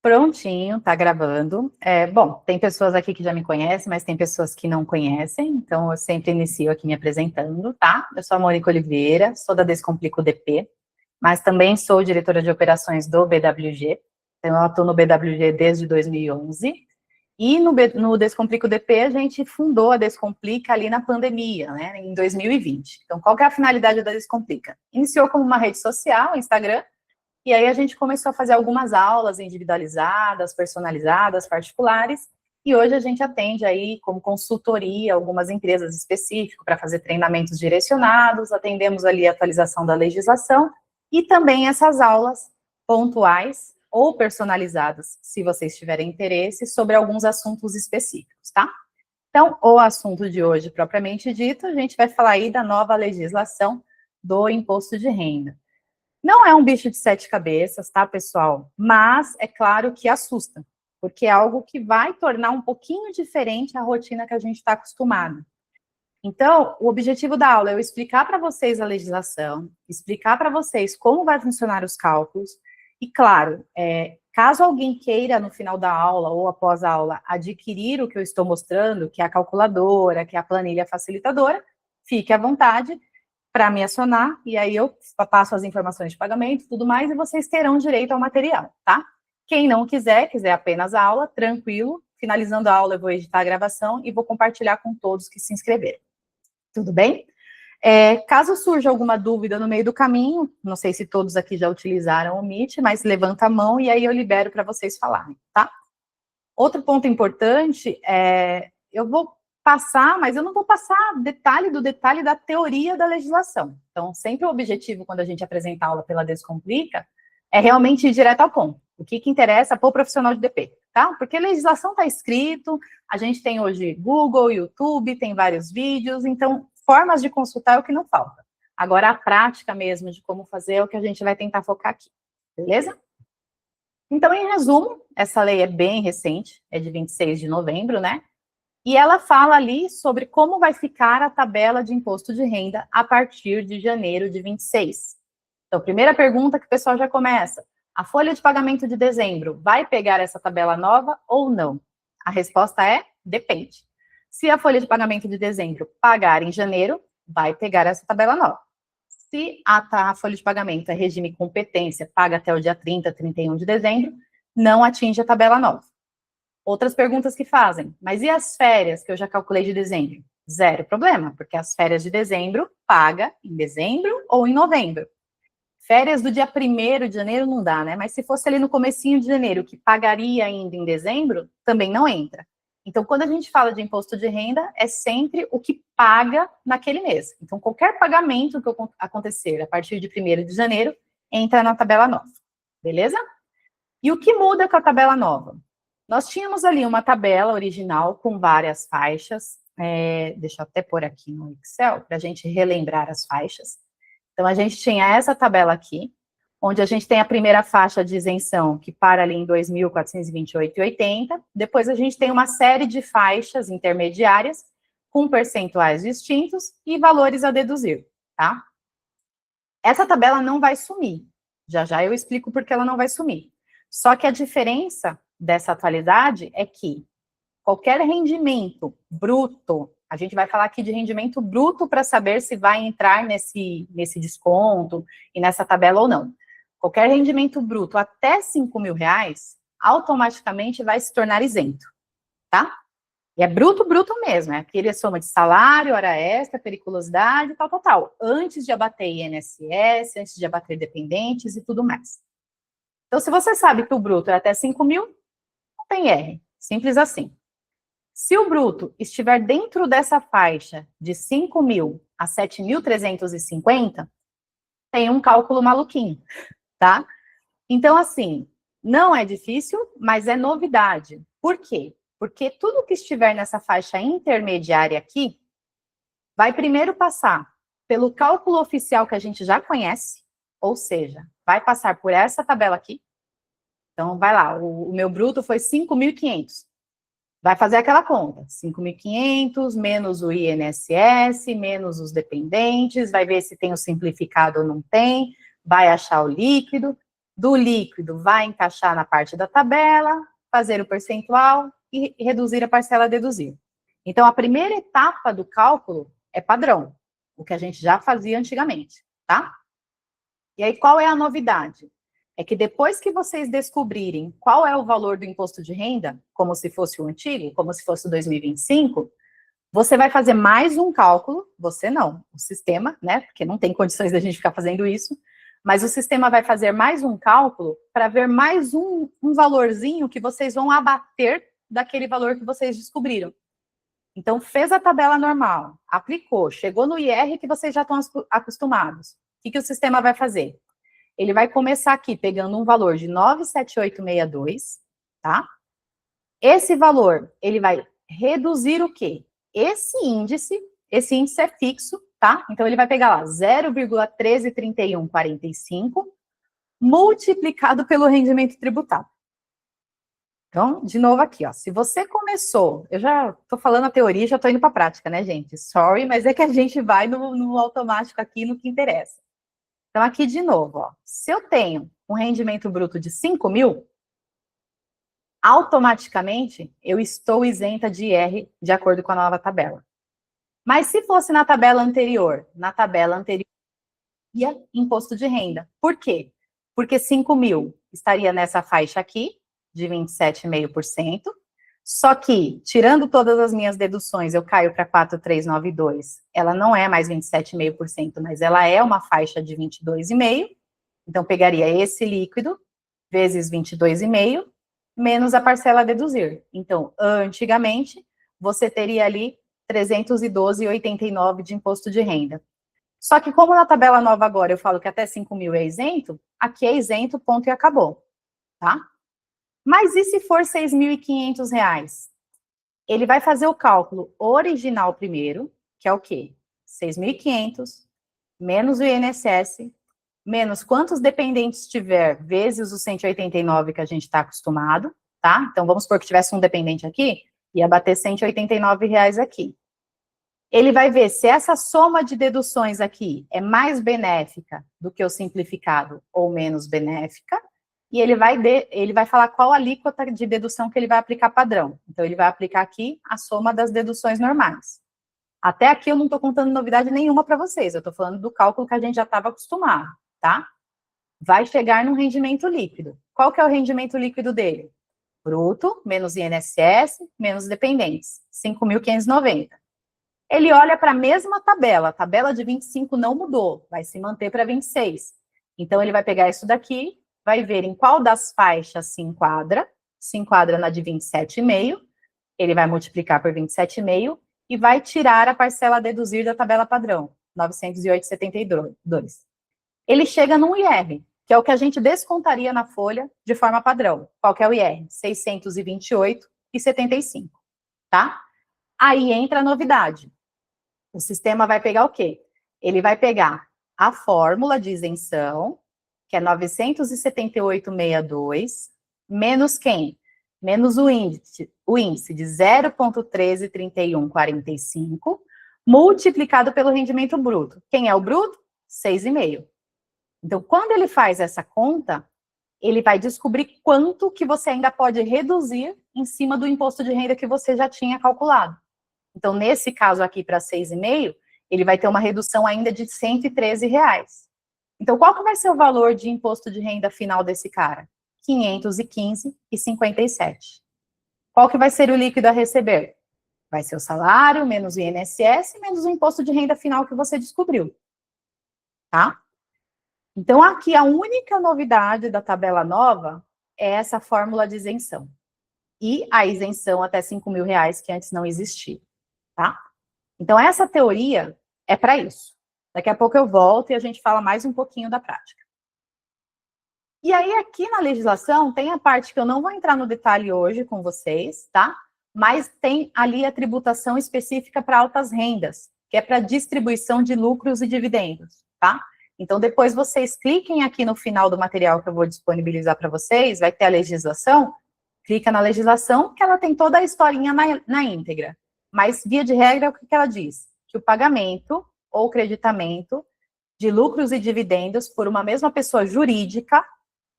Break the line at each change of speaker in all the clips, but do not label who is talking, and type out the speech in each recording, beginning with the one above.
Prontinho, tá gravando. Bom, tem pessoas aqui que já me conhecem, mas tem pessoas que não conhecem, então eu sempre inicio aqui me apresentando, tá? Eu sou a Mônica Oliveira, sou da Descomplico DP, mas também sou diretora de operações do BWG, então eu atuo no BWG desde 2011, e no Descomplico DP a gente fundou a Descomplica ali na pandemia, né, em 2020. Então, qual que é a finalidade da Descomplica? Iniciou como uma rede social, Instagram, e aí a gente começou a fazer algumas aulas individualizadas, personalizadas, particulares, e hoje a gente atende aí como consultoria algumas empresas específicas para fazer treinamentos direcionados, atendemos ali a atualização da legislação e também essas aulas pontuais ou personalizadas, se vocês tiverem interesse, sobre alguns assuntos específicos, tá? Então, o assunto de hoje, propriamente dito, a gente vai falar aí da nova legislação do imposto de renda. Não é um bicho de 7 cabeças, tá, pessoal? Mas é claro que assusta, porque é algo que vai tornar um pouquinho diferente a rotina que a gente está acostumado. Então, o objetivo da aula é eu explicar para vocês a legislação, explicar para vocês como vai funcionar os cálculos, e claro, caso alguém queira, no final da aula ou após a aula, adquirir o que eu estou mostrando, que é a calculadora, que é a planilha facilitadora, fique à vontade para me acionar, e aí eu passo as informações de pagamento e tudo mais, e vocês terão direito ao material, tá? Quem não quiser apenas a aula, tranquilo, finalizando a aula eu vou editar a gravação e vou compartilhar com todos que se inscreveram. Tudo bem? Caso surja alguma dúvida no meio do caminho, não sei se todos aqui já utilizaram o Meet, mas levanta a mão e aí eu libero para vocês falarem, tá? Outro ponto importante eu vou passar, mas eu não vou passar detalhe do detalhe da teoria da legislação. Então, sempre o objetivo, quando a gente apresenta a aula pela Descomplica, é realmente ir direto ao ponto. O que interessa para o profissional de DP, tá? Porque a legislação está escrito, a gente tem hoje Google, YouTube, tem vários vídeos, então, formas de consultar é o que não falta. Agora, a prática mesmo de como fazer é o que a gente vai tentar focar aqui, beleza? Então, em resumo, essa lei é bem recente, é de 26 de novembro, né? E ela fala ali sobre como vai ficar a tabela de imposto de renda a partir de janeiro de 26. Então, primeira pergunta que o pessoal já começa: a folha de pagamento de dezembro vai pegar essa tabela nova ou não? A resposta é: depende. Se a folha de pagamento de dezembro pagar em janeiro, vai pegar essa tabela nova. Se a folha de pagamento é regime competência, paga até o dia 30, 31 de dezembro, não atinge a tabela nova. Outras perguntas que fazem: mas e as férias que eu já calculei de dezembro? Zero problema, porque as férias de dezembro paga em dezembro ou em novembro. Férias do dia 1º de janeiro não dá, né? Mas se fosse ali no comecinho de janeiro, que pagaria ainda em dezembro, também não entra. Então, quando a gente fala de imposto de renda, é sempre o que paga naquele mês. Então, qualquer pagamento que acontecer a partir de 1º de janeiro, entra na tabela nova, beleza? E o que muda com a tabela nova? Nós tínhamos ali uma tabela original com várias faixas, deixa eu até pôr aqui no Excel, para a gente relembrar as faixas. Então, a gente tinha essa tabela aqui, onde a gente tem a primeira faixa de isenção, que para ali em 2.428,80, depois a gente tem uma série de faixas intermediárias, com percentuais distintos e valores a deduzir, tá? Essa tabela não vai sumir, já eu explico por que ela não vai sumir. Só que a diferença dessa atualidade é que qualquer rendimento bruto, a gente vai falar aqui de rendimento bruto para saber se vai entrar nesse desconto e nessa tabela ou não. Qualquer rendimento bruto até R$5.000, automaticamente vai se tornar isento, tá? E é bruto mesmo, é aquele soma de salário, hora extra, periculosidade, tal. Antes de abater INSS, antes de abater dependentes e tudo mais. Então, se você sabe que o bruto é até 5.000, não tem R, simples assim. Se o bruto estiver dentro dessa faixa de 5.000 a 7.350, tem um cálculo maluquinho, tá? Então, assim, não é difícil, mas é novidade. Por quê? Porque tudo que estiver nessa faixa intermediária aqui, vai primeiro passar pelo cálculo oficial que a gente já conhece, ou seja, vai passar por essa tabela aqui. Então, vai lá, o meu bruto foi 5.500. Vai fazer aquela conta, 5.500 menos o INSS, menos os dependentes, vai ver se tem o simplificado ou não tem, vai achar o líquido, do líquido vai encaixar na parte da tabela, fazer o percentual e reduzir a parcela a deduzir. Então, a primeira etapa do cálculo é padrão, o que a gente já fazia antigamente, tá? E aí, qual é a novidade? É que depois que vocês descobrirem qual é o valor do imposto de renda, como se fosse o antigo, como se fosse o 2025, você vai fazer mais um cálculo, você não, o sistema, né? Porque não tem condições da gente ficar fazendo isso, mas o sistema vai fazer mais um cálculo para ver mais um valorzinho que vocês vão abater daquele valor que vocês descobriram. Então, fez a tabela normal, aplicou, chegou no IR que vocês já estão acostumados. O que o sistema vai fazer? Ele vai começar aqui pegando um valor de 97862, tá? Esse valor, ele vai reduzir o quê? Esse índice é fixo, tá? Então, ele vai pegar lá 0,133145 multiplicado pelo rendimento tributável. Então, de novo aqui, ó, se você começou, eu já tô falando a teoria, já tô indo para a prática, né, gente? Sorry, mas é que a gente vai no automático aqui, no que interessa. Então, aqui de novo, ó, se eu tenho um rendimento bruto de 5 mil, automaticamente eu estou isenta de IR de acordo com a nova tabela. Mas se fosse na tabela anterior, ia imposto de renda. Por quê? Porque 5 mil estaria nessa faixa aqui, de 27,5%, só que, tirando todas as minhas deduções, eu caio para 4.392, ela não é mais 27,5%, mas ela é uma faixa de 22,5%, então pegaria esse líquido, vezes 22,5%, menos a parcela a deduzir. Então, antigamente, você teria ali 312,89 de imposto de renda. Só que como na tabela nova agora eu falo que até 5 mil é isento, aqui é isento, ponto e acabou, tá? Mas e se for R$ 6.500? Ele vai fazer o cálculo original primeiro, que é o quê? 6.500, menos o INSS, menos quantos dependentes tiver, vezes os 189 que a gente está acostumado, tá? Então, vamos supor que tivesse um dependente aqui, ia bater R$ 189 aqui. Ele vai ver se essa soma de deduções aqui é mais benéfica do que o simplificado ou menos benéfica, e ele vai falar qual alíquota de dedução que ele vai aplicar padrão. Então, ele vai aplicar aqui a soma das deduções normais. Até aqui eu não estou contando novidade nenhuma para vocês, eu estou falando do cálculo que a gente já estava acostumado, tá? Vai chegar num rendimento líquido. Qual que é o rendimento líquido dele? Bruto, menos INSS, menos dependentes, 5.590. Ele olha para a mesma tabela, a tabela de 25 não mudou, vai se manter para 26. Então, ele vai pegar isso daqui, vai ver em qual das faixas se enquadra na de 27,5, ele vai multiplicar por 27,5 e vai tirar a parcela a deduzir da tabela padrão, 908,72. Ele chega num IR, que é o que a gente descontaria na folha de forma padrão. Qual que é o IR? 628,75, tá? Aí entra a novidade. O sistema vai pegar o quê? Ele vai pegar a fórmula de isenção, que é 978,62, menos quem? Menos o índice de 0,133145, multiplicado pelo rendimento bruto. Quem é o bruto? 6,5. Então, quando ele faz essa conta, ele vai descobrir quanto que você ainda pode reduzir em cima do imposto de renda que você já tinha calculado. Então, nesse caso aqui, para 6,5, ele vai ter uma redução ainda de R$ 113. Então, qual que vai ser o valor de imposto de renda final desse cara? R$ 515,57. Qual que vai ser o líquido a receber? Vai ser o salário, menos o INSS, menos o imposto de renda final que você descobriu. Tá? Então, aqui a única novidade da tabela nova é essa fórmula de isenção. E a isenção até R$ 5.000, que antes não existia. Tá? Então, essa teoria é para isso. Daqui a pouco eu volto e a gente fala mais um pouquinho da prática. E aí, aqui na legislação, tem a parte que eu não vou entrar no detalhe hoje com vocês, tá? Mas tem ali a tributação específica para altas rendas, que é para distribuição de lucros e dividendos, tá? Então, depois vocês cliquem aqui no final do material que eu vou disponibilizar para vocês, vai ter a legislação, clica na legislação, que ela tem toda a historinha na íntegra. Mas, via de regra, o que ela diz? Que o pagamento ou creditamento de lucros e dividendos por uma mesma pessoa jurídica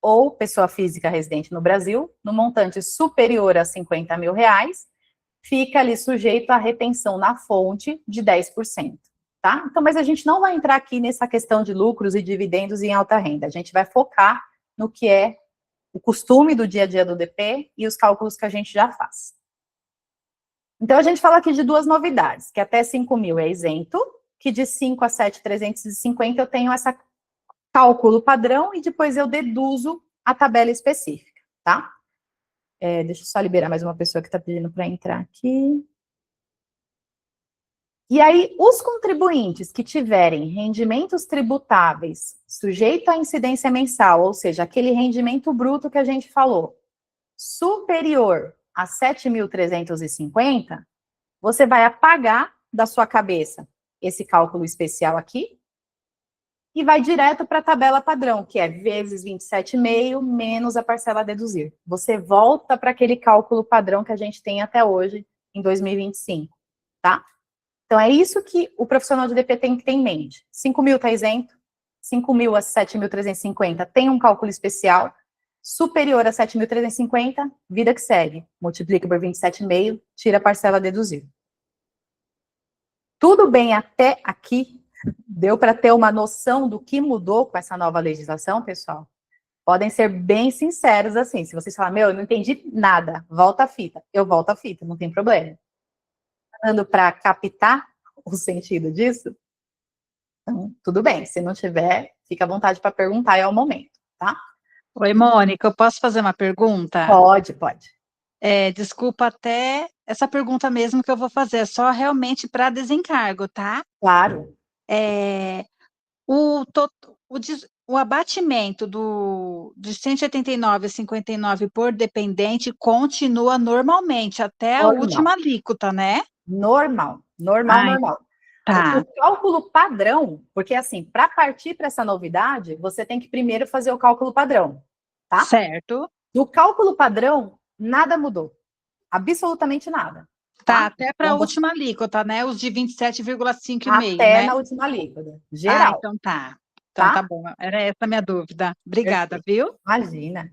ou pessoa física residente no Brasil, no montante superior a R$ 50 mil, fica ali sujeito à retenção na fonte de 10%, tá? Então, mas a gente não vai entrar aqui nessa questão de lucros e dividendos em alta renda, a gente vai focar no que é o costume do dia a dia do DP e os cálculos que a gente já faz. Então, a gente fala aqui de duas novidades, que até 5 mil é isento, que de 5 a 7.350 eu tenho esse cálculo padrão e depois eu deduzo a tabela específica, tá? Deixa eu só liberar mais uma pessoa que está pedindo para entrar aqui. E aí, os contribuintes que tiverem rendimentos tributáveis sujeito à incidência mensal, ou seja, aquele rendimento bruto que a gente falou, superior a 7.350, você vai apagar da sua cabeça esse cálculo especial aqui e vai direto para a tabela padrão, que é vezes 27,5 menos a parcela a deduzir. Você volta para aquele cálculo padrão que a gente tem até hoje, em 2025, tá? Então, é isso que o profissional de DP tem que ter em mente. 5 mil está isento, 5 mil a 7.350 tem um cálculo especial, superior a 7.350, vida que segue. Multiplica por 27,5, tira a parcela a deduzir. Tudo bem até aqui? Deu para ter uma noção do que mudou com essa nova legislação, pessoal? Podem ser bem sinceros assim. Se vocês falarem, eu não entendi nada, volta a fita. Eu volto a fita, não tem problema. Dando para captar o sentido disso? Então, tudo bem. Se não tiver, fica à vontade para perguntar, é o momento, tá?
Oi, Mônica, eu posso fazer uma pergunta?
Pode, pode.
Desculpa até essa pergunta mesmo que eu vou fazer, é só realmente para desencargo, tá?
Claro.
O abatimento de 189,59 por dependente continua normalmente até a última alíquota, né?
Normal.
Tá.
O cálculo padrão, porque assim, para partir para essa novidade, você tem que primeiro fazer o cálculo padrão, tá?
Certo.
Do cálculo padrão, nada mudou. Absolutamente nada.
Tá, até para a última alíquota, né? Os de 27,5,5,
até
né?
na última alíquota, geral.
Então tá. Então tá bom. Era essa a minha dúvida. Obrigada, viu?
Imagina.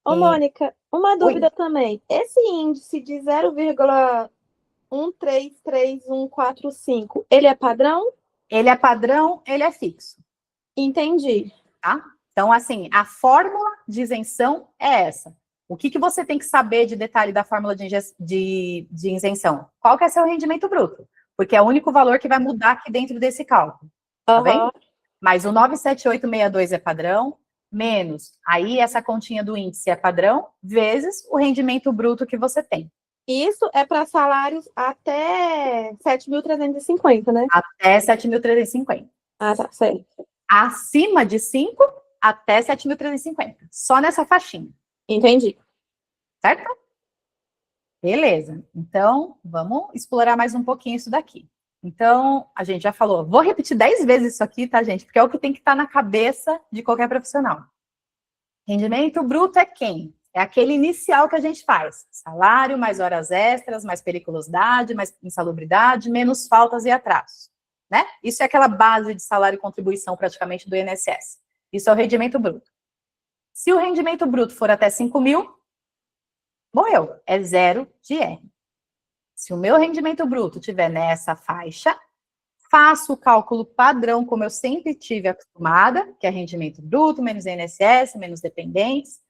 Ô, Mônica, uma dúvida também. Esse índice de 0,133145, ele é padrão?
Ele é padrão, ele é fixo.
Entendi.
Tá? Então, assim, a fórmula de isenção é essa. O que você tem que saber de detalhe da fórmula de isenção? Qual que é seu rendimento bruto? Porque é o único valor que vai mudar aqui dentro desse cálculo. Tá vendo? Mas o 97862 é padrão, menos, aí essa continha do índice é padrão, vezes o rendimento bruto que você tem.
Isso é para salários até 7.350, né?
Até 7.350.
Ah, tá, certo.
Acima de 5, até 7.350. Só nessa faixinha.
Entendi.
Certo? Beleza. Então, vamos explorar mais um pouquinho isso daqui. Então, a gente já falou, vou repetir 10 vezes isso aqui, tá, gente? Porque é o que tem que estar na cabeça de qualquer profissional. Rendimento bruto é quem? É aquele inicial que a gente faz. Salário, mais horas extras, mais periculosidade, mais insalubridade, menos faltas e atrasos. Né? Isso é aquela base de salário e contribuição praticamente do INSS. Isso é o rendimento bruto. Se o rendimento bruto for até 5 mil, morreu. É zero de R. Se o meu rendimento bruto estiver nessa faixa, faço o cálculo padrão, como eu sempre tive acostumada, que é rendimento bruto, menos INSS, menos dependentes.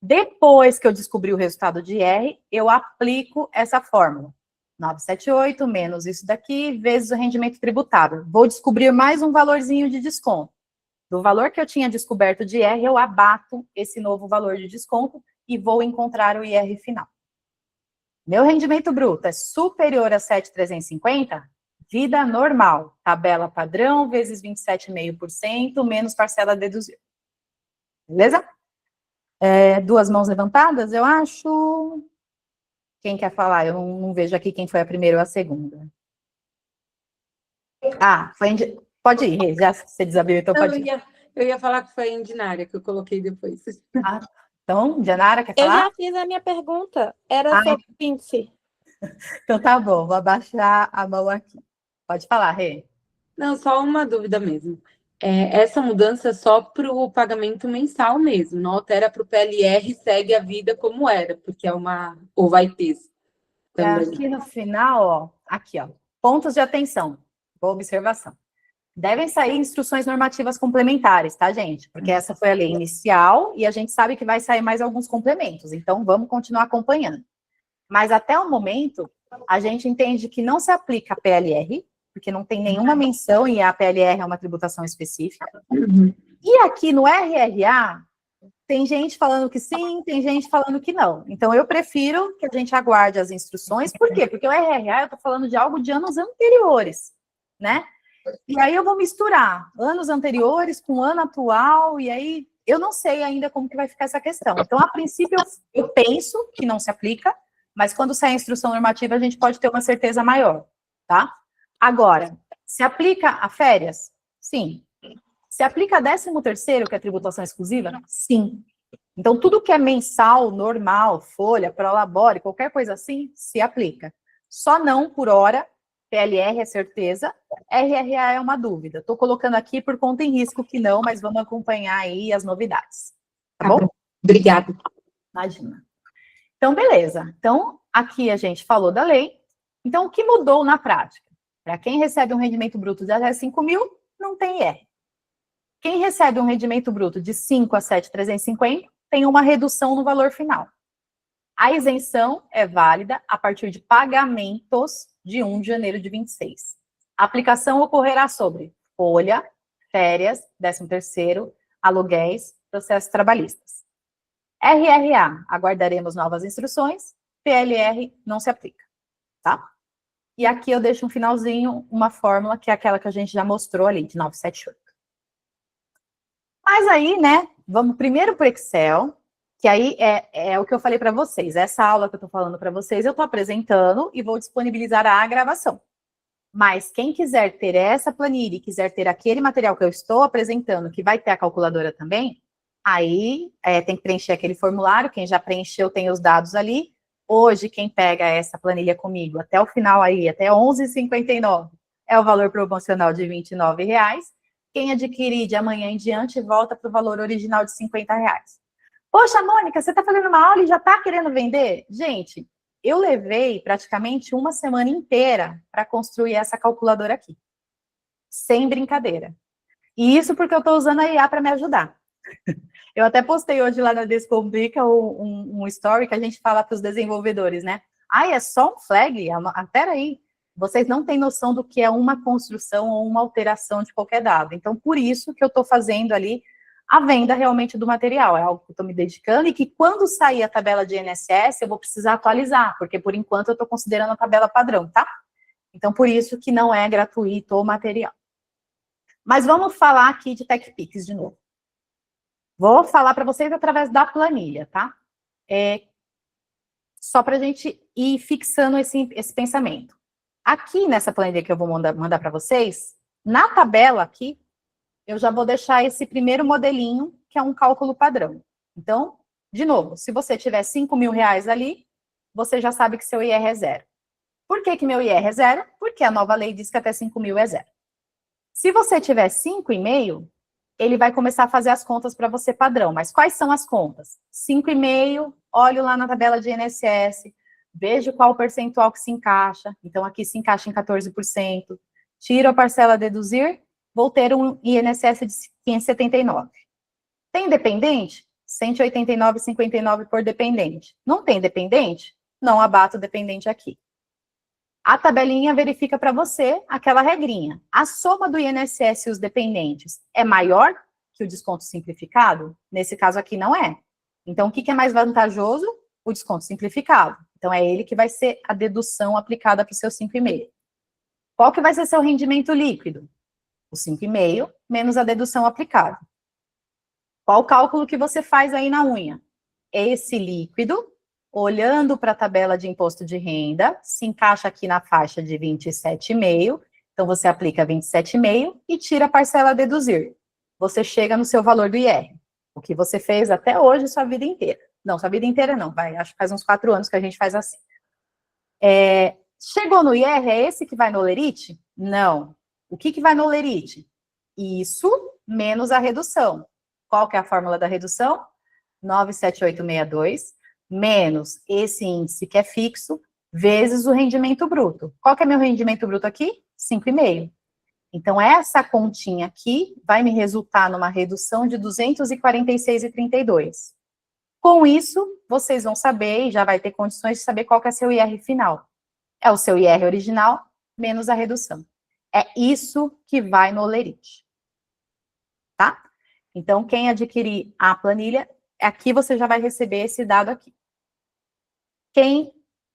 Depois que eu descobri o resultado de R, eu aplico essa fórmula. 978 menos isso daqui, vezes o rendimento tributável. Vou descobrir mais um valorzinho de desconto. Do valor que eu tinha descoberto de R, eu abato esse novo valor de desconto e vou encontrar o IR final. Meu rendimento bruto é superior a 7.350, vida normal, tabela padrão, vezes 27,5%, menos parcela deduzível. Beleza? Duas mãos levantadas, eu acho. Quem quer falar? Eu não vejo aqui quem foi a primeira ou a segunda. Pode ir, Rê, já você desabilitou, pode ir.
Eu ia falar que foi a Indinária, que eu coloquei depois.
Então, Indianara, quer falar?
Eu já fiz a minha pergunta, era sobre o índice.
Então tá bom, vou abaixar a mão aqui. Pode falar, Rê.
Não, só uma dúvida mesmo. essa mudança é só para o pagamento mensal mesmo, não altera para o PLR, segue a vida como era, porque é ou vai ter também.
Aqui no final, ó, aqui, ó, pontos de atenção, boa observação. Devem sair instruções normativas complementares, tá, gente? Porque essa foi a lei inicial e a gente sabe que vai sair mais alguns complementos, então vamos continuar acompanhando. Mas até o momento, a gente entende que não se aplica a PLR, porque não tem nenhuma menção e a PLR é uma tributação específica. E aqui no RRA, tem gente falando que sim, tem gente falando que não. Então, eu prefiro que a gente aguarde as instruções. Por quê? Porque o RRA, eu estou falando de algo de anos anteriores, né? E aí eu vou misturar anos anteriores com o ano atual, e aí eu não sei ainda como que vai ficar essa questão. Então, a princípio, eu penso que não se aplica, mas quando sair a instrução normativa, a gente pode ter uma certeza maior, tá? Agora, se aplica a férias? Sim. Se aplica a 13º, que é tributação exclusiva? Sim. Então, tudo que é mensal, normal, folha, prolabore, qualquer coisa assim, se aplica. Só não por hora, PLR é certeza, RRA é uma dúvida. Estou colocando aqui por conta em risco que não, mas vamos acompanhar aí as novidades. Tá bom?
Obrigada.
Imagina. Então, beleza. Então, aqui a gente falou da lei. Então, o que mudou na prática? Para quem recebe um rendimento bruto de até 5 mil, não tem IR. Quem recebe um rendimento bruto de 5 a 7.350, tem uma redução no valor final. A isenção é válida a partir de pagamentos de 1 de janeiro de 26. A aplicação ocorrerá sobre folha, férias, 13º, aluguéis, processos trabalhistas. RRA, aguardaremos novas instruções. PLR, não se aplica, tá? E aqui eu deixo um finalzinho, uma fórmula, que é aquela que a gente já mostrou ali, de 978. Mas aí, né, vamos primeiro para o Excel, que aí é o que eu falei para vocês. Essa aula que eu estou falando para vocês, eu estou apresentando e vou disponibilizar a gravação. Mas quem quiser ter essa planilha e quiser ter aquele material que eu estou apresentando, que vai ter a calculadora também, aí tem que preencher aquele formulário. Quem já preencheu tem os dados ali. Hoje, quem pega essa planilha comigo até o final aí, até 11h59, é o valor promocional de R$ 29,00. Quem adquirir de amanhã em diante, volta para o valor original de R$ 50,00. Poxa, Mônica, você está fazendo uma aula e já está querendo vender? Gente, eu levei praticamente uma semana inteira para construir essa calculadora aqui. Sem brincadeira. E isso porque eu estou usando a IA para me ajudar. Eu até postei hoje lá na Descomplica um story que a gente fala para os desenvolvedores, né? É só um flag? Peraí. Vocês não têm noção do que é uma construção ou uma alteração de qualquer dado. Então, por isso que eu estou fazendo ali a venda realmente do material. É algo que eu estou me dedicando e que quando sair a tabela de INSS, eu vou precisar atualizar, porque por enquanto eu estou considerando a tabela padrão, tá? Então, por isso que não é gratuito o material. Mas vamos falar aqui de TechPix de novo. Vou falar para vocês através da planilha, tá? Só para a gente ir fixando esse pensamento. Aqui nessa planilha que eu vou mandar para vocês, na tabela aqui, eu já vou deixar esse primeiro modelinho, que é um cálculo padrão. Então, de novo, se você tiver R$ 5.000 ali, você já sabe que seu IR é zero. Por que meu IR é zero? Porque a nova lei diz que até 5.000 é zero. Se você tiver 5,5, ele vai começar a fazer as contas para você padrão. Mas quais são as contas? 5,5, olho lá na tabela de INSS, vejo qual o percentual que se encaixa. Então, aqui se encaixa em 14%. Tiro a parcela a deduzir, vou ter um INSS de 579. Tem dependente? 189,59 por dependente. Não tem dependente? Não abato o dependente aqui. A tabelinha verifica para você aquela regrinha. A soma do INSS e os dependentes é maior que o desconto simplificado? Nesse caso aqui não é. Então, o que é mais vantajoso? O desconto simplificado. Então, é ele que vai ser a dedução aplicada para o seu 5,5. Qual que vai ser seu rendimento líquido? O 5,5 menos a dedução aplicada. Qual o cálculo que você faz aí na unha? Esse líquido, olhando para a tabela de imposto de renda, se encaixa aqui na faixa de 27,5, então você aplica 27,5 e tira a parcela a deduzir. Você chega no seu valor do IR. O que você fez até hoje, sua vida inteira. Não, sua vida inteira não, acho que faz uns 4 anos que a gente faz assim. Chegou no IR, é esse que vai no Olerite? Não. O que vai no Olerite? Isso menos a redução. Qual que é a fórmula da redução? 97862 menos esse índice que é fixo, vezes o rendimento bruto. Qual que é meu rendimento bruto aqui? 5,5. Então, essa continha aqui vai me resultar numa redução de 246,32. Com isso, vocês vão saber, e já vai ter condições de saber qual que é seu IR final. É o seu IR original menos a redução. É isso que vai no Olerite. Tá? Então, quem adquirir a planilha, aqui você já vai receber esse dado aqui.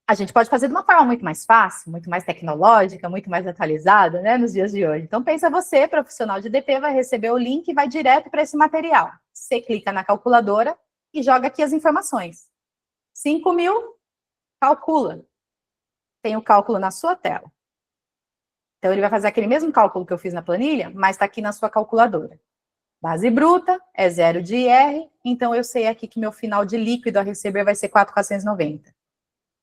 A gente pode fazer de uma forma muito mais fácil, muito mais tecnológica, muito mais atualizada, né, nos dias de hoje. Então, pensa você, profissional de DP, vai receber o link e vai direto para esse material. Você clica na calculadora e joga aqui as informações. 5.000, calcula. Tem o cálculo na sua tela. Então, ele vai fazer aquele mesmo cálculo que eu fiz na planilha, mas está aqui na sua calculadora. Base bruta é 0 de IR, então eu sei aqui que meu final de líquido a receber vai ser 4.490.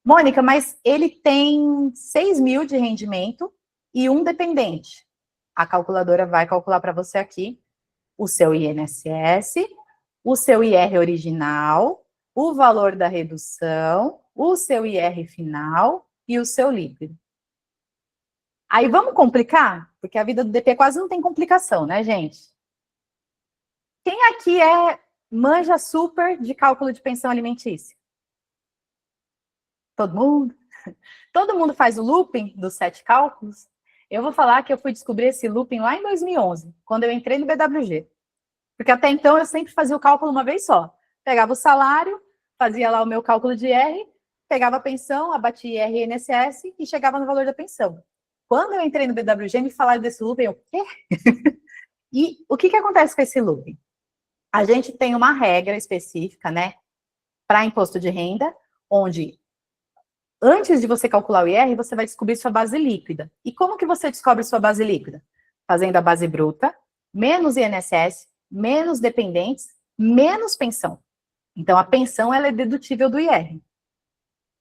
Mônica, mas ele tem 6.000 de rendimento e um dependente. A calculadora vai calcular para você aqui o seu INSS, o seu IR original, o valor da redução, o seu IR final e o seu líquido. Aí vamos complicar? Porque a vida do DP quase não tem complicação, né, gente? Quem aqui manja super de cálculo de pensão alimentícia? Todo mundo? Todo mundo faz o looping dos 7 cálculos? Eu vou falar que eu fui descobrir esse looping lá em 2011, quando eu entrei no BWG. Porque até então eu sempre fazia o cálculo uma vez só. Pegava o salário, fazia lá o meu cálculo de IR, pegava a pensão, abatia IR e INSS e chegava no valor da pensão. Quando eu entrei no BWG, me falaram desse looping, eu, o quê? E o que acontece com esse looping? A gente tem uma regra específica, né, para imposto de renda, onde antes de você calcular o IR, você vai descobrir sua base líquida. E como que você descobre sua base líquida? Fazendo a base bruta, menos INSS, menos dependentes, menos pensão. Então, a pensão ela é dedutível do IR.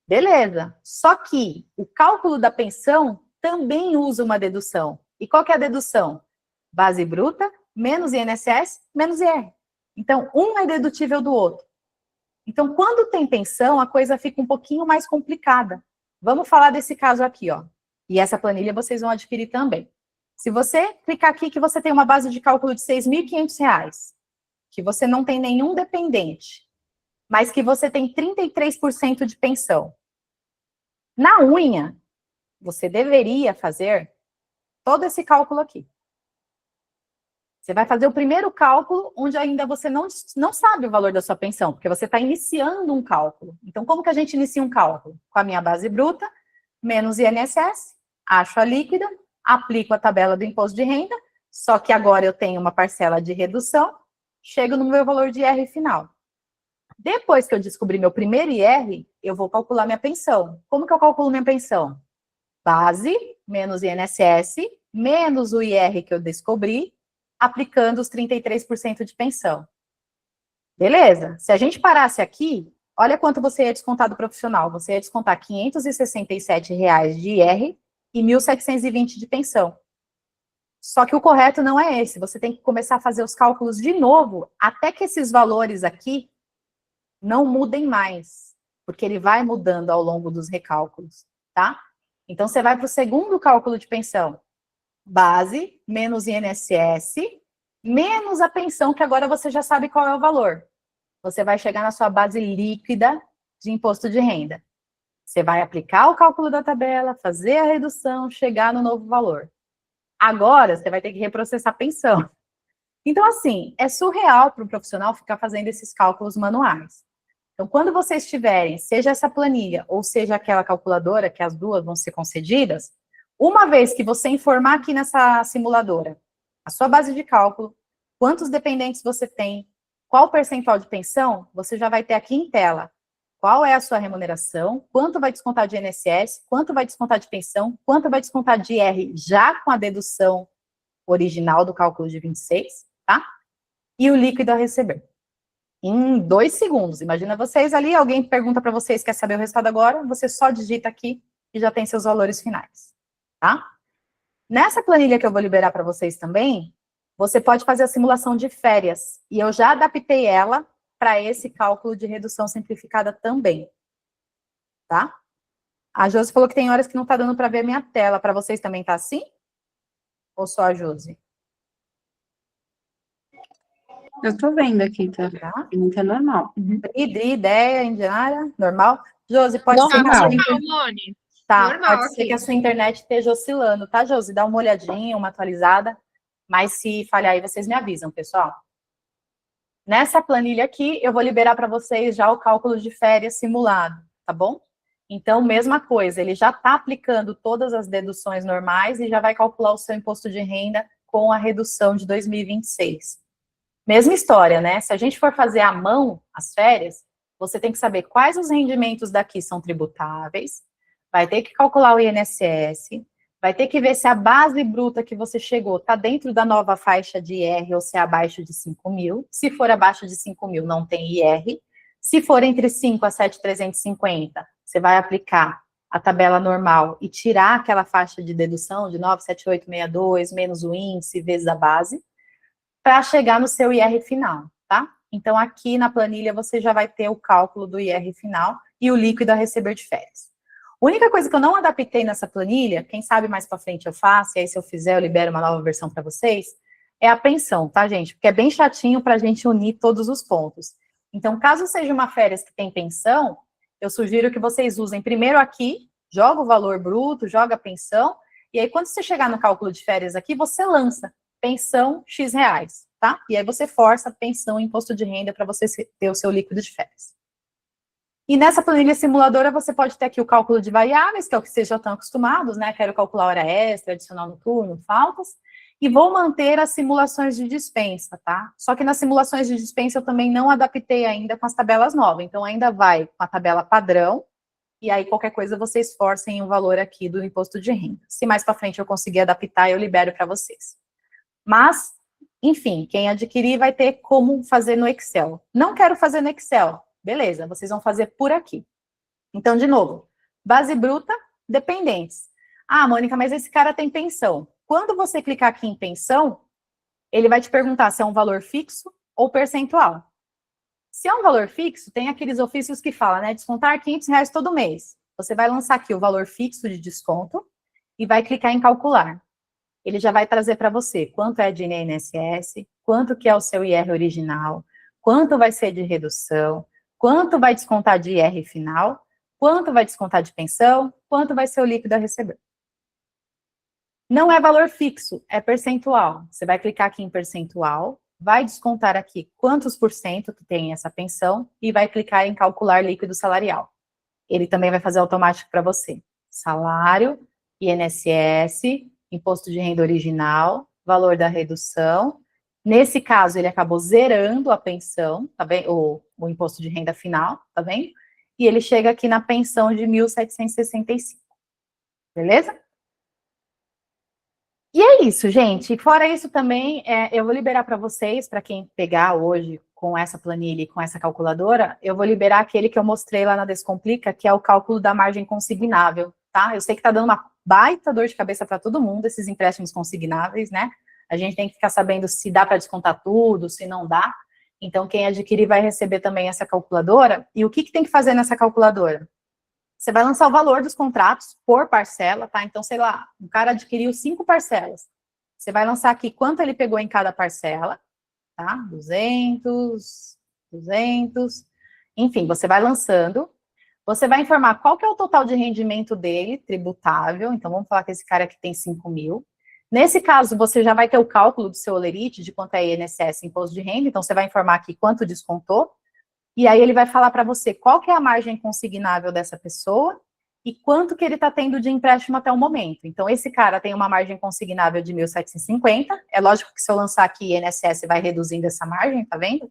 Beleza. Só que o cálculo da pensão também usa uma dedução. E qual que é a dedução? Base bruta, menos INSS, menos IR. Então, um é dedutível do outro. Então, quando tem pensão, a coisa fica um pouquinho mais complicada. Vamos falar desse caso aqui, ó. E essa planilha vocês vão adquirir também. Se você clicar aqui que você tem uma base de cálculo de R$ 6.500, que você não tem nenhum dependente, mas que você tem 33% de pensão. Na unha, você deveria fazer todo esse cálculo aqui. Você vai fazer o primeiro cálculo, onde ainda você não sabe o valor da sua pensão, porque você está iniciando um cálculo. Então, como que a gente inicia um cálculo? Com a minha base bruta, menos INSS, acho a líquida, aplico a tabela do imposto de renda, só que agora eu tenho uma parcela de redução, chego no meu valor de IR final. Depois que eu descobrir meu primeiro IR, eu vou calcular minha pensão. Como que eu calculo minha pensão? Base, menos INSS, menos o IR que eu descobri, aplicando os 33% de pensão. Beleza? Se a gente parasse aqui, olha quanto você ia descontar do profissional. Você ia descontar R$ 567 de IR e 1.720 de pensão. Só que o correto não é esse. Você tem que começar a fazer os cálculos de novo, até que esses valores aqui não mudem mais, porque ele vai mudando ao longo dos recálculos, tá? Então, você vai para o segundo cálculo de pensão. Base, menos INSS, menos a pensão, que agora você já sabe qual é o valor. Você vai chegar na sua base líquida de imposto de renda. Você vai aplicar o cálculo da tabela, fazer a redução, chegar no novo valor. Agora, você vai ter que reprocessar a pensão. Então, assim, é surreal para um profissional ficar fazendo esses cálculos manuais. Então, quando vocês tiverem, seja essa planilha ou seja aquela calculadora, que as duas vão ser concedidas, uma vez que você informar aqui nessa simuladora a sua base de cálculo, quantos dependentes você tem, qual o percentual de pensão, você já vai ter aqui em tela qual é a sua remuneração, quanto vai descontar de INSS, quanto vai descontar de pensão, quanto vai descontar de IR já com a dedução original do cálculo de 26, tá? E o líquido a receber. Em 2 segundos. Imagina vocês ali, alguém pergunta para vocês, quer saber o resultado agora, você só digita aqui e já tem seus valores finais, tá? Nessa planilha que eu vou liberar para vocês também, você pode fazer a simulação de férias. E eu já adaptei ela para esse cálculo de redução simplificada também. Tá? A Josi falou que tem horas que não está dando para ver minha tela. Para vocês também tá assim? Ou só a Josi?
Eu tô vendo aqui, tá?
Tá?
Muito é normal.
Dri, ideia, indiana, normal? Josi, pode ser que a sua internet...
Mone.
Tá,
Normal
pode ser
aqui.
que a sua internet esteja oscilando, tá, Josi? Dá uma olhadinha, uma atualizada. Mas se falhar aí, vocês me avisam, pessoal. Nessa planilha aqui, eu vou liberar para vocês já o cálculo de férias simulado, tá bom? Então, mesma coisa, ele já está aplicando todas as deduções normais e já vai calcular o seu imposto de renda com a redução de 2026. Mesma história, né? Se a gente for fazer à mão as férias, você tem que saber quais os rendimentos daqui são tributáveis, vai ter que calcular o INSS, vai ter que ver se a base bruta que você chegou está dentro da nova faixa de IR ou se é abaixo de 5 mil. Se for abaixo de 5 mil, não tem IR. Se for entre 5 a 7.350, você vai aplicar a tabela normal e tirar aquela faixa de dedução de 97862, menos o índice, vezes a base, para chegar no seu IR final, tá? Então, aqui na planilha, você já vai ter o cálculo do IR final e o líquido a receber de férias. A única coisa que eu não adaptei nessa planilha, quem sabe mais para frente eu faço, e aí se eu fizer eu libero uma nova versão para vocês, é a pensão, tá, gente? Porque é bem chatinho para a gente unir todos os pontos. Então, caso seja uma férias que tem pensão, eu sugiro que vocês usem primeiro aqui, joga o valor bruto, joga a pensão, e aí quando você chegar no cálculo de férias aqui, você lança pensão X reais, tá? E aí você força a pensão e imposto de renda para você ter o seu líquido de férias. E nessa planilha simuladora, você pode ter aqui o cálculo de variáveis, que é o que vocês já estão acostumados, né? Quero calcular hora extra, adicional noturno, faltas. E vou manter as simulações de dispensa, tá? Só que nas simulações de dispensa eu também não adaptei ainda com as tabelas novas. Então, ainda vai com a tabela padrão. E aí, qualquer coisa, vocês forcem o valor aqui do imposto de renda. Se mais para frente eu conseguir adaptar, eu libero para vocês. Mas, enfim, quem adquirir vai ter como fazer no Excel. Não quero fazer no Excel. Beleza, vocês vão fazer por aqui. Então, de novo, base bruta, dependentes. Ah, Mônica, mas esse cara tem pensão. Quando você clicar aqui em pensão, ele vai te perguntar se é um valor fixo ou percentual. Se é um valor fixo, tem aqueles ofícios que falam, né, descontar R$500 todo mês. Você vai lançar aqui o valor fixo de desconto e vai clicar em calcular. Ele já vai trazer para você quanto é de INSS, quanto que é o seu IR original, quanto vai ser de redução, quanto vai descontar de IR final, quanto vai descontar de pensão, quanto vai ser o líquido a receber. Não é valor fixo, é percentual. Você vai clicar aqui em percentual, vai descontar aqui quantos por cento que tem essa pensão e vai clicar em calcular líquido salarial. Ele também vai fazer automático para você. Salário, INSS, imposto de renda original, valor da redução. Nesse caso, ele acabou zerando a pensão, tá bem? O imposto de renda final, tá vendo? E ele chega aqui na pensão de 1.765. Beleza? E é isso, gente. Fora isso também, eu vou liberar para vocês, para quem pegar hoje com essa planilha e com essa calculadora, eu vou liberar aquele que eu mostrei lá na Descomplica, que é o cálculo da margem consignável, tá? Eu sei que tá dando uma baita dor de cabeça para todo mundo, esses empréstimos consignáveis, né? A gente tem que ficar sabendo se dá para descontar tudo, se não dá. Então, quem adquirir vai receber também essa calculadora. E o que tem que fazer nessa calculadora? Você vai lançar o valor dos contratos por parcela, tá? Então, sei lá, um cara adquiriu 5 parcelas. Você vai lançar aqui quanto ele pegou em cada parcela, tá? 200, 200. Enfim, você vai lançando. Você vai informar qual que é o total de rendimento dele, tributável. Então, vamos falar que esse cara aqui tem 5 mil. Nesse caso, você já vai ter o cálculo do seu olerite, de quanto é INSS, imposto de renda. Então, você vai informar aqui quanto descontou. E aí ele vai falar para você qual que é a margem consignável dessa pessoa e quanto que ele está tendo de empréstimo até o momento. Então, esse cara tem uma margem consignável de 1.750. É lógico que se eu lançar aqui INSS vai reduzindo essa margem, tá vendo?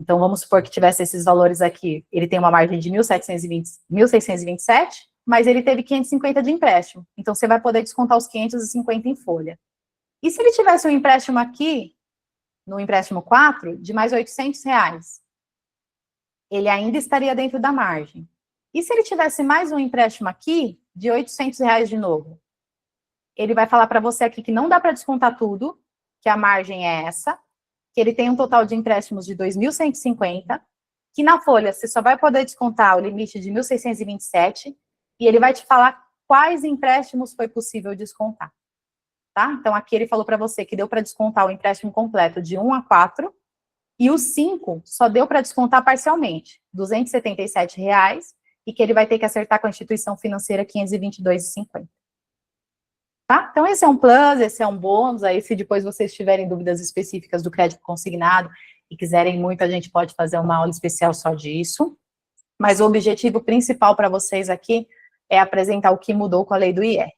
Então, vamos supor que tivesse esses valores aqui. Ele tem uma margem de 1.627, mas ele teve 550 de empréstimo. Então, você vai poder descontar os 550 em folha. E se ele tivesse um empréstimo aqui, no empréstimo 4, de mais R$800? Ele ainda estaria dentro da margem. E se ele tivesse mais um empréstimo aqui, de R$800 de novo? Ele vai falar para você aqui que não dá para descontar tudo, que a margem é essa, que ele tem um total de empréstimos de 2.150, que na folha você só vai poder descontar o limite de 1.627, e ele vai te falar quais empréstimos foi possível descontar, tá? Então, aqui ele falou para você que deu para descontar o empréstimo completo de 1 a 4, e os 5 só deu para descontar parcialmente, R$ 277, e que ele vai ter que acertar com a instituição financeira R$ 522,50. Tá? Então, esse é um plus, esse é um bônus, aí se depois vocês tiverem dúvidas específicas do crédito consignado e quiserem muito, a gente pode fazer uma aula especial só disso, mas o objetivo principal para vocês aqui é apresentar o que mudou com a lei do IR.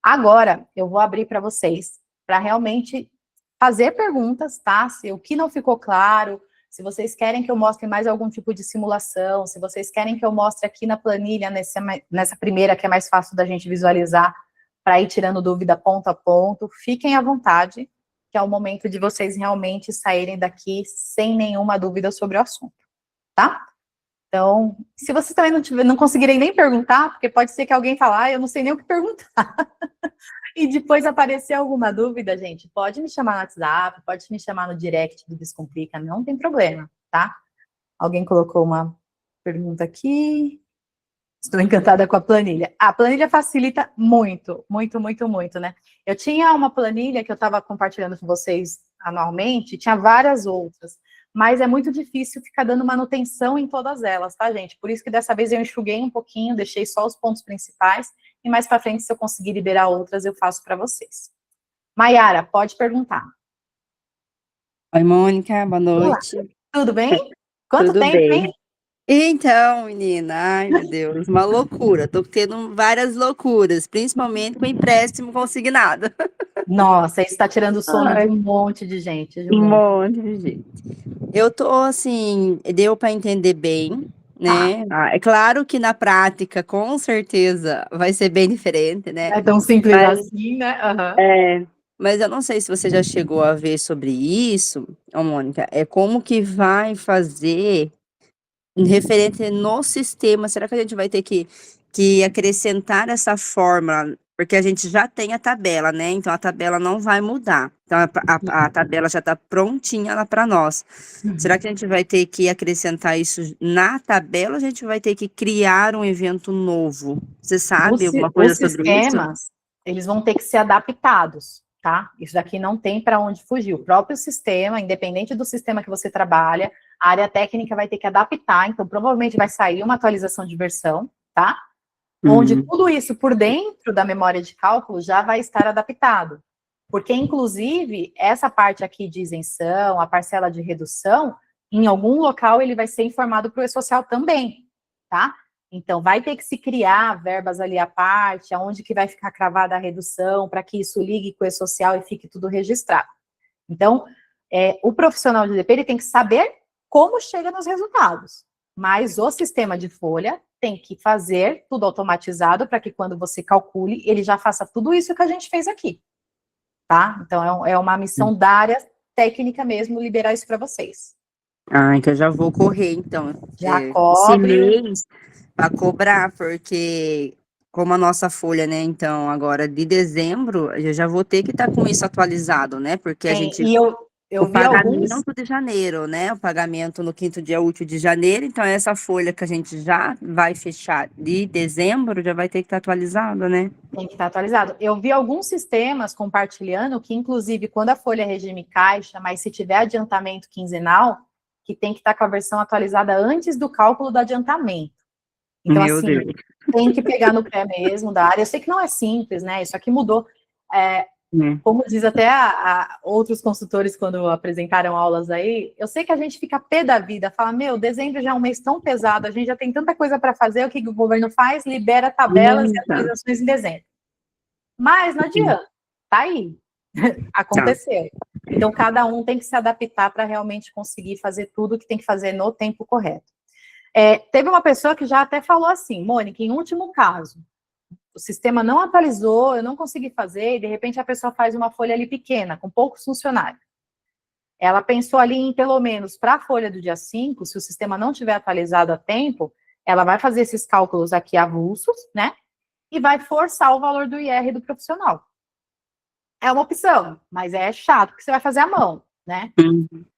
Agora, eu vou abrir para vocês, para realmente fazer perguntas, tá? Se o que não ficou claro, se vocês querem que eu mostre mais algum tipo de simulação, se vocês querem que eu mostre aqui na planilha, nessa primeira que é mais fácil da gente visualizar, para ir tirando dúvida ponto a ponto, fiquem à vontade, que é o momento de vocês realmente saírem daqui sem nenhuma dúvida sobre o assunto, tá? Então, se vocês também não conseguirem nem perguntar, porque pode ser que alguém fale, eu não sei nem o que perguntar, e depois aparecer alguma dúvida, gente, pode me chamar no WhatsApp, pode me chamar no direct do Descomplica, não tem problema, tá? Alguém colocou uma pergunta aqui. Estou encantada com a planilha. A planilha facilita muito, muito, muito, muito, né? Eu tinha uma planilha que eu estava compartilhando com vocês anualmente, tinha várias outras, mas é muito difícil ficar dando manutenção em todas elas, tá, gente? Por isso que dessa vez eu enxuguei um pouquinho, deixei só os pontos principais, e mais para frente, se eu conseguir liberar outras, eu faço para vocês. Maiara, pode perguntar.
Oi, Mônica, boa noite.
Olá. Tudo bem? Quanto
Tudo
tempo,
bem.
hein?
Então, menina, ai meu Deus, uma loucura. Tô tendo várias loucuras, principalmente com empréstimo consignado.
Nossa, isso está tirando o sono
Ai.
de um monte de gente. De
Um
um monte.
monte de gente. Eu tô assim, deu para entender bem, né? É claro que na prática, com certeza, vai ser bem diferente, né?
É tão simples
Mas-
assim, né? Aham.
Mas eu não sei se você já chegou a ver sobre isso, ô Mônica, é como que vai fazer referente no sistema, será que a gente vai ter que acrescentar essa fórmula? Porque a gente já tem a tabela, né? Então a tabela não vai mudar. Então a tabela já está prontinha lá para nós. Será que a gente vai ter que acrescentar isso na tabela ou a gente vai ter que criar um evento novo? Você sabe alguma coisa
Os
sobre isso?
sistemas, eles vão ter que ser adaptados, tá? Isso daqui não tem para onde fugir. O próprio sistema, independente do sistema que você trabalha, a área técnica vai ter que adaptar, então provavelmente vai sair uma atualização de versão, tá? Onde tudo isso por dentro da memória de cálculo já vai estar adaptado. Porque, inclusive, essa parte aqui de isenção, a parcela de redução, em algum local ele vai ser informado para o E-Social também, tá? Então, vai ter que se criar verbas ali à parte, aonde que vai ficar cravada a redução, para que isso ligue com o E-Social e fique tudo registrado. Então, o profissional de DP, ele tem que saber como chega nos resultados, mas o sistema de folha tem que fazer tudo automatizado para que quando você calcule, ele já faça tudo isso que a gente fez aqui, tá? Então, é uma missão da área técnica mesmo, liberar isso para vocês.
Ah, então eu já vou correr, então.
Já
Esse
cobre.
mês para cobrar, porque como a nossa folha, né, então, agora de dezembro, eu já vou ter que estar com isso atualizado, né? Porque a gente
E eu
o
vi alguns...
pagamento de janeiro, né? O pagamento no 5º dia útil de janeiro, então essa folha que a gente já vai fechar de dezembro já vai ter que estar atualizada, né?
Tem que estar atualizado. Eu vi alguns sistemas compartilhando que, inclusive, quando a folha é regime caixa, mas se tiver adiantamento quinzenal, que tem que estar com a versão atualizada antes do cálculo do adiantamento. Então,
Meu
assim,
Deus.
tem que pegar no pé mesmo da área. Eu sei que não é simples, né? Isso aqui mudou. Como diz até outros consultores quando apresentaram aulas aí, eu sei que a gente fica pé da vida, fala, meu, dezembro já é um mês tão pesado, a gente já tem tanta coisa para fazer, o que o governo faz? Libera tabelas e atualizações em dezembro. Mas não adianta, tá aí, aconteceu. Então, cada um tem que se adaptar para realmente conseguir fazer tudo o que tem que fazer no tempo correto. Teve uma pessoa que já até falou assim, Mônica, em último caso, o sistema não atualizou, eu não consegui fazer, e de repente a pessoa faz uma folha ali pequena, com poucos funcionários. Ela pensou ali em, pelo menos, para a folha do dia 5, se o sistema não tiver atualizado a tempo, ela vai fazer esses cálculos aqui avulsos, né? E vai forçar o valor do IR do profissional. é uma opção, mas é chato, porque você vai fazer à mão, né?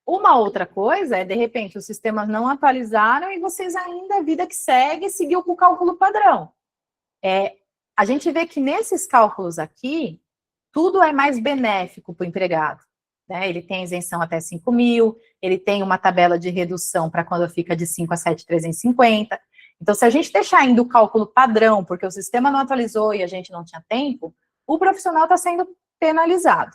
Uma outra coisa é, de repente, os sistemas não atualizaram e vocês ainda, vida que segue, seguiu com o cálculo padrão. A gente vê que nesses cálculos aqui, tudo é mais benéfico para o empregado, né? Ele tem isenção até 5 mil, ele tem uma tabela de redução para quando fica de 5 a 7.350. Então, se a gente deixar ainda o cálculo padrão, porque o sistema não atualizou e a gente não tinha tempo, o profissional está sendo penalizado.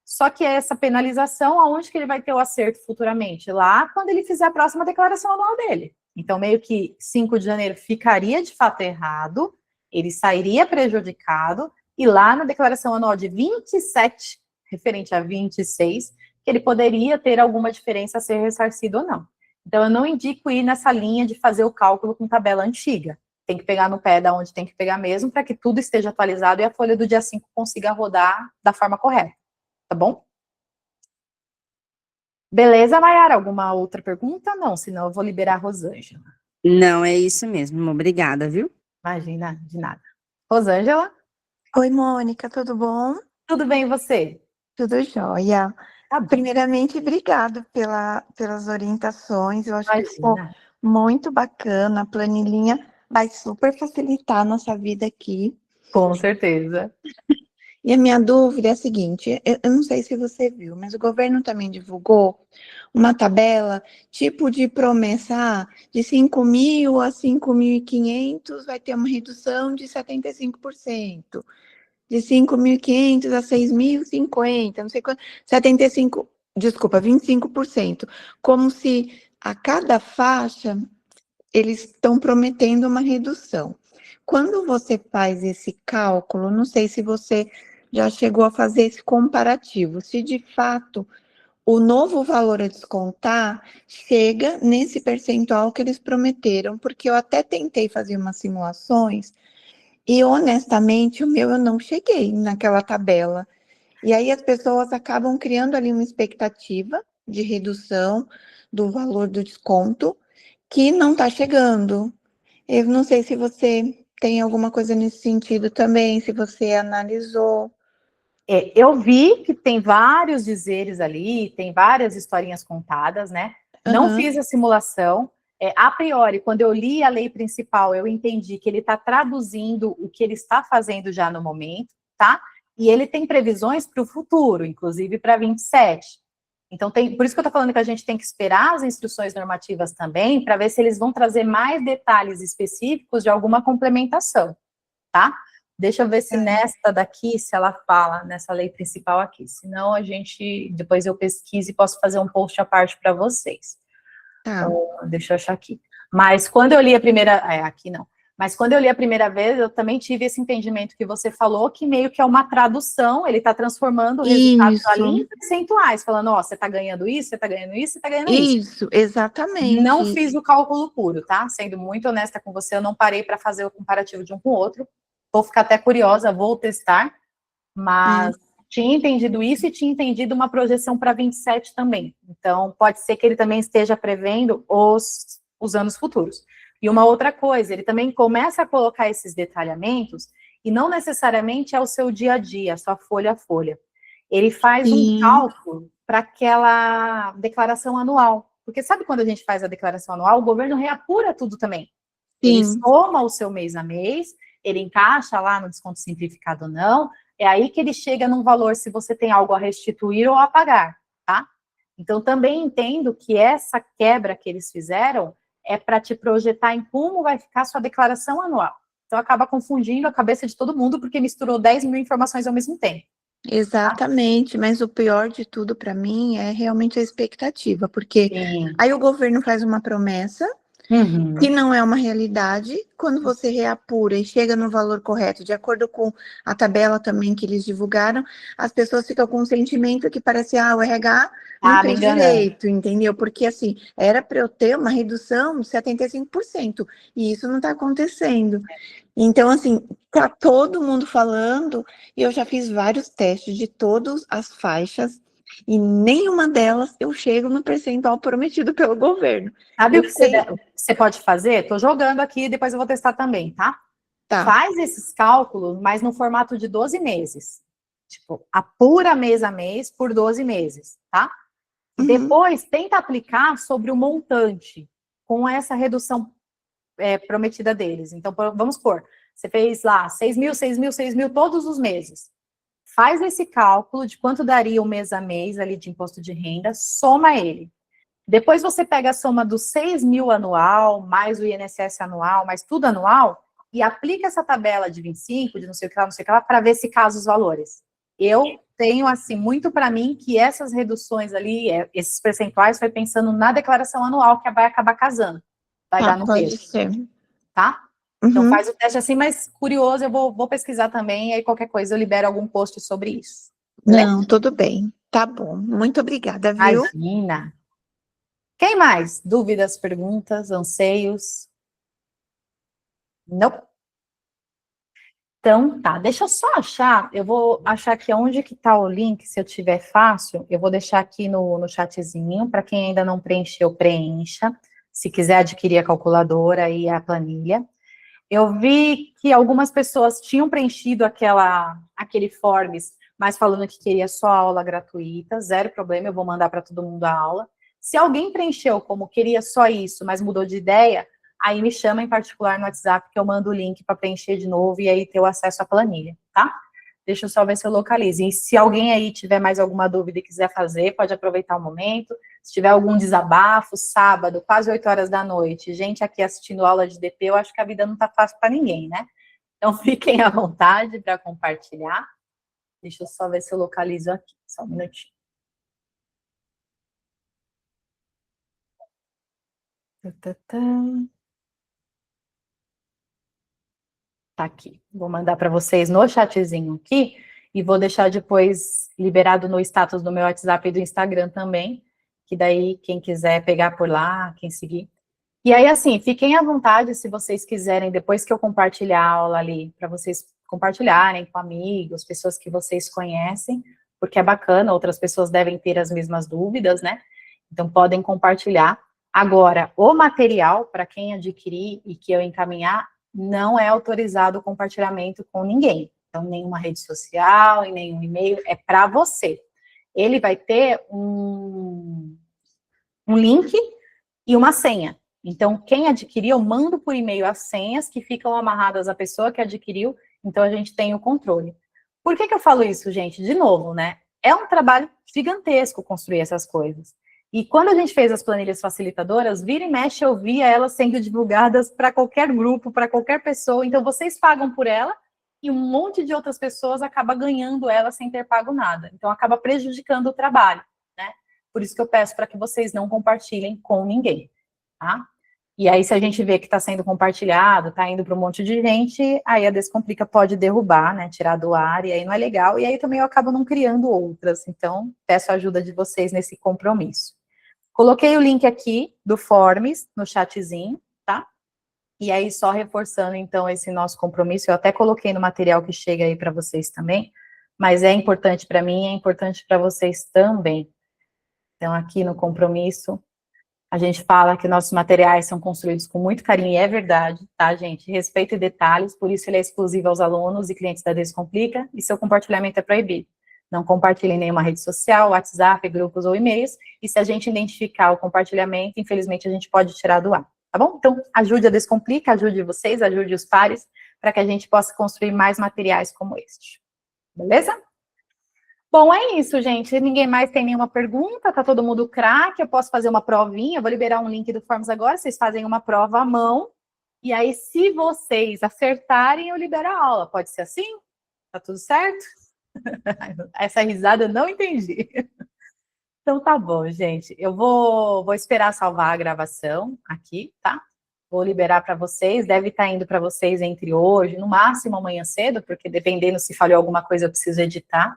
Só que essa penalização, aonde que ele vai ter o acerto futuramente? Lá, quando ele fizer a próxima declaração anual dele. Então, meio que 5 de janeiro ficaria de fato errado, ele sairia prejudicado, e lá na declaração anual de 27, referente a 26, que ele poderia ter alguma diferença a ser ressarcido ou não. Então, eu não indico ir nessa linha de fazer o cálculo com tabela antiga. Tem que pegar no pé da onde tem que pegar mesmo, para que tudo esteja atualizado e a folha do dia 5 consiga rodar da forma correta. Tá bom? Beleza, Mayara? Alguma outra pergunta? Não, senão eu vou liberar a Rosângela.
Não, é isso mesmo. Obrigada, viu?
Imagina, de nada. Rosângela?
Oi, Mônica, tudo bom?
Tudo bem e você?
Tudo jóia.
Tá bom.
Primeiramente, obrigada pelas orientações. Eu acho que ficou
Imagina.
muito bacana. A planilhinha vai super facilitar a nossa vida aqui.
Com certeza.
E a minha dúvida é a seguinte, eu não sei se você viu, mas o governo também divulgou uma tabela, tipo de promessa, de 5 mil a 5.500 vai ter uma redução de 75%. De 5.500 a 6.050, não sei quanto, 25%. Como se a cada faixa eles estão prometendo uma redução. Quando você faz esse cálculo, não sei se você já chegou a fazer esse comparativo, se de fato o novo valor a descontar chega nesse percentual que eles prometeram, porque eu até tentei fazer umas simulações e, honestamente, o meu eu não cheguei naquela tabela. E aí as pessoas acabam criando ali uma expectativa de redução do valor do desconto que não está chegando. Eu não sei se você tem alguma coisa nesse sentido também, se você analisou.
Eu vi que tem vários dizeres ali, tem várias historinhas contadas, né? Não fiz a simulação. A priori, quando eu li a lei principal, eu entendi que ele está traduzindo o que ele está fazendo já no momento, tá? E ele tem previsões para o futuro, inclusive para 27. Então, por isso que eu estou falando que a gente tem que esperar as instruções normativas também, para ver se eles vão trazer mais detalhes específicos de alguma complementação, tá? Deixa eu ver se nesta daqui, se ela fala nessa lei principal aqui. Senão, depois eu pesquiso e posso fazer um post à parte para vocês.
Tá.
Então, deixa eu achar aqui. Mas quando eu li a primeira... aqui não. Mas quando eu li a primeira vez, eu também tive esse entendimento que você falou, que meio que é uma tradução, ele está transformando o resultado ali em percentuais, falando, ó, você está ganhando isso, você está ganhando isso, você está ganhando isso.
Isso, exatamente.
Não fiz o cálculo puro, tá? Sendo muito honesta com você, eu não parei para fazer o comparativo de um com o outro. Vou ficar até curiosa, vou testar, mas tinha entendido isso e tinha entendido uma projeção para 27 também. Então, pode ser que ele também esteja prevendo os anos futuros. E uma outra coisa, ele também começa a colocar esses detalhamentos, e não necessariamente é o seu dia a dia, a sua folha a folha. Ele faz um cálculo para aquela declaração anual. Porque sabe quando a gente faz a declaração anual, o governo reapura tudo também. Ele soma o seu mês a mês, ele encaixa lá no desconto simplificado ou não, é aí que ele chega num valor se você tem algo a restituir ou a pagar, tá? Então, também entendo que essa quebra que eles fizeram é para te projetar em como vai ficar a sua declaração anual. Então, acaba confundindo a cabeça de todo mundo, porque misturou 10 mil informações ao mesmo tempo.
Exatamente, mas o pior de tudo para mim é realmente a expectativa, porque aí o governo faz uma promessa, que não é uma realidade, quando você reapura e chega no valor correto, de acordo com a tabela também que eles divulgaram, as pessoas ficam com um sentimento que parece, o RH não fez direito, entendeu? Porque, assim, era para eu ter uma redução de 75%, e isso não está acontecendo. Então, assim, tá todo mundo falando, e eu já fiz vários testes de todas as faixas, e nenhuma delas eu chego no percentual prometido pelo governo.
Sabe o que você pode fazer? Estou jogando aqui, depois eu vou testar também, tá? Faz esses cálculos, mas no formato de 12 meses. Tipo, apura mês a mês por 12 meses, tá?
Uhum.
Depois, tenta aplicar sobre o montante, com essa redução prometida deles. Então, vamos supor, você fez lá 6 mil, 6 mil, 6 mil todos os meses. Faz esse cálculo de quanto daria o mês a mês ali de imposto de renda, soma ele. Depois você pega a soma dos 6 mil anual, mais o INSS anual, mais tudo anual, e aplica essa tabela de 25, de não sei o que lá, para ver se casa os valores. Eu tenho, assim, muito para mim que essas reduções ali, esses percentuais, foi pensando na declaração anual, que vai acabar casando. Vai dar no
pode
peso,
ser.
tá? Então
Uhum.
faz o teste assim, mas curioso, eu vou pesquisar também, e aí qualquer coisa eu libero algum post sobre isso. Beleza?
Não, tudo bem. Tá bom. Muito obrigada, viu?
Imagina. Quem mais? Dúvidas, perguntas, anseios? Não? Então, tá, deixa eu só achar, eu vou achar aqui onde que tá o link, se eu tiver fácil, eu vou deixar aqui no chatzinho, para quem ainda não preencheu, preencha, se quiser adquirir a calculadora e a planilha. Eu vi que algumas pessoas tinham preenchido aquele forms, mas falando que queria só aula gratuita, zero problema, eu vou mandar para todo mundo a aula. Se alguém preencheu como queria só isso, mas mudou de ideia, aí me chama em particular no WhatsApp, que eu mando o link para preencher de novo e aí ter o acesso à planilha, tá? Deixa eu só ver se eu localizo. E se alguém aí tiver mais alguma dúvida e quiser fazer, pode aproveitar o momento. Se tiver algum desabafo, sábado, quase 8 horas da noite, gente aqui assistindo aula de DP, eu acho que a vida não tá fácil para ninguém, né? Então, fiquem à vontade para compartilhar. Deixa eu só ver se eu localizo aqui, só um minutinho. Tá aqui. Vou mandar para vocês no chatzinho aqui e vou deixar depois liberado no status do meu WhatsApp e do Instagram também, que daí quem quiser pegar por lá, quem seguir. E aí, assim, fiquem à vontade se vocês quiserem, depois que eu compartilhar a aula ali, para vocês compartilharem com amigos, pessoas que vocês conhecem, porque é bacana, outras pessoas devem ter as mesmas dúvidas, né? Então, podem compartilhar. Agora, o material, para quem adquirir e que eu encaminhar, não é autorizado o compartilhamento com ninguém. Então, nenhuma rede social, em nenhum e-mail, é para você. Ele vai ter um link e uma senha. Então, quem adquiriu, eu mando por e-mail as senhas que ficam amarradas à pessoa que adquiriu, então a gente tem o controle. Por que eu falo isso, gente? De novo, né? É um trabalho gigantesco construir essas coisas. E quando a gente fez as planilhas facilitadoras, vira e mexe, eu via elas sendo divulgadas para qualquer grupo, para qualquer pessoa. Então, vocês pagam por ela e um monte de outras pessoas acaba ganhando ela sem ter pago nada. Então, acaba prejudicando o trabalho, né? Por isso que eu peço para que vocês não compartilhem com ninguém, tá? E aí, se a gente vê que está sendo compartilhado, está indo para um monte de gente, aí a Descomplica pode derrubar, né, tirar do ar, e aí não é legal, e aí também eu acabo não criando outras. Então, peço a ajuda de vocês nesse compromisso. Coloquei o link aqui do Forms no chatzinho, tá? E aí, só reforçando, então, esse nosso compromisso, eu até coloquei no material que chega aí para vocês também, mas é importante para mim, é importante para vocês também. Então, aqui no compromisso, a gente fala que nossos materiais são construídos com muito carinho, e é verdade, tá, gente? Respeito e detalhes, por isso ele é exclusivo aos alunos e clientes da Descomplica, e seu compartilhamento é proibido. Não compartilhe em nenhuma rede social, WhatsApp, grupos ou e-mails, e se a gente identificar o compartilhamento, infelizmente a gente pode tirar do ar, tá bom? Então, ajude a Descomplica, ajude vocês, ajude os pares, para que a gente possa construir mais materiais como este. Beleza? Bom, é isso, gente. Ninguém mais tem nenhuma pergunta, tá todo mundo craque, eu posso fazer uma provinha, eu vou liberar um link do Forms agora, vocês fazem uma prova à mão, e aí, se vocês acertarem, eu libero a aula. Pode ser assim? Tá tudo certo? Essa risada eu não entendi. Então, tá bom, gente. Eu vou esperar salvar a gravação aqui, tá? Vou liberar para vocês, deve estar indo para vocês entre hoje, no máximo amanhã cedo, porque dependendo se falhou alguma coisa, eu preciso editar.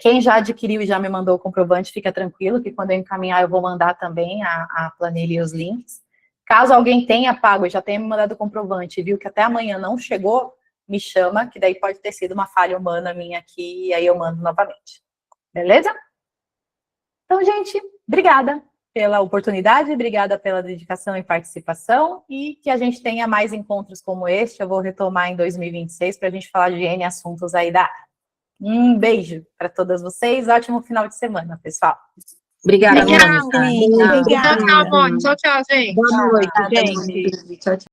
Quem já adquiriu e já me mandou o comprovante, fica tranquilo, que quando eu encaminhar, eu vou mandar também a planilha e os links. Caso alguém tenha pago e já tenha me mandado o comprovante e viu que até amanhã não chegou, me chama, que daí pode ter sido uma falha humana minha aqui, e aí eu mando novamente. Beleza? Então, gente, obrigada pela oportunidade, obrigada pela dedicação e participação, e que a gente tenha mais encontros como este. Eu vou retomar em 2026 para a gente falar de N assuntos aí da área. Um beijo para todas vocês. Ótimo final de semana, pessoal.
Obrigada,
Obrigada,
Mônica.
gente.
Tchau, tchau, Mônica. Tchau, tchau, gente.
Boa noite,
Obrigada,
gente.
Monique. Tchau, tchau.